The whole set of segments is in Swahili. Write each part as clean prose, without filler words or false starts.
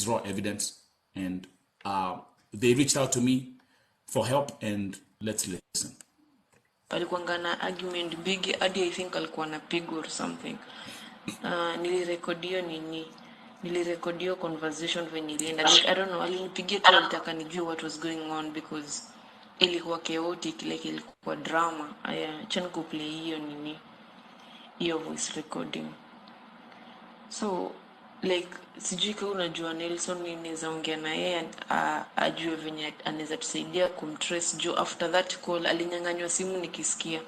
raw evidence, and they reached out to me for help, and let's listen. Alikuwa na argument big hadi I think alikuwa na pig or something. Nilirekodio conversation when ilienda. Like, I don't know, alinipigia tu alitaka nijue what was going on because ilikuwa chaotic, like ilikuwa drama. Aya, chani kuplay hiyo voice recording. So like sijui kama unajua Nelson ninaweza ongea na yeye ajue venye anaweza tusaidia kumtrace juu after that call alinyang'anywa simu nikisikia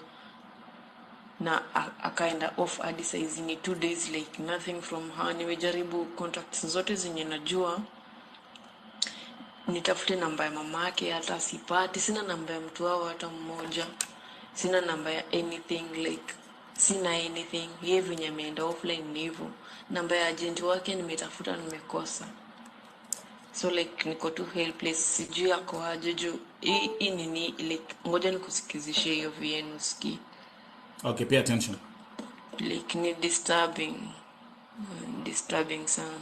na akaenda off hadi saizi ni 2 days like nothing from her. Nimejaribu contacts zote zenye najua nitafute namba ya mama yake, hata sipati. Sina namba ya mtu wao hata mmoja, sina namba ya anything, like sina anything. Yeye venye ameenda offline ni hivyo. Namba ya agent wake nimetafuta nimekosa. So like niko too helpless, sijui ako aje juu hii nini, like ngoja nikusikizishe hiyo VN usikie. Okay, pay attention. Like ni disturbing sana.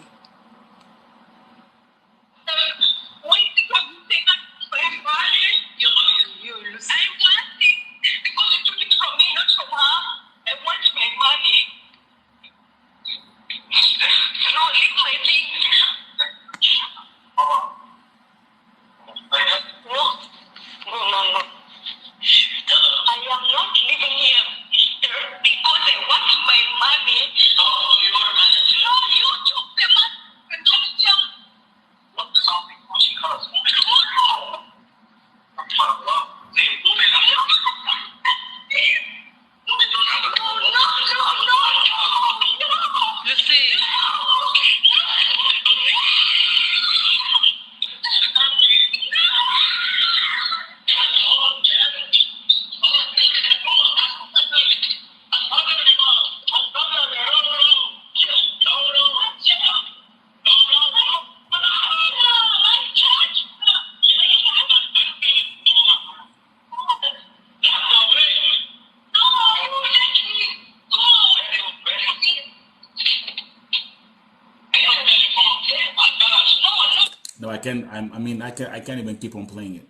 No, I can't. I can't even keep on playing it.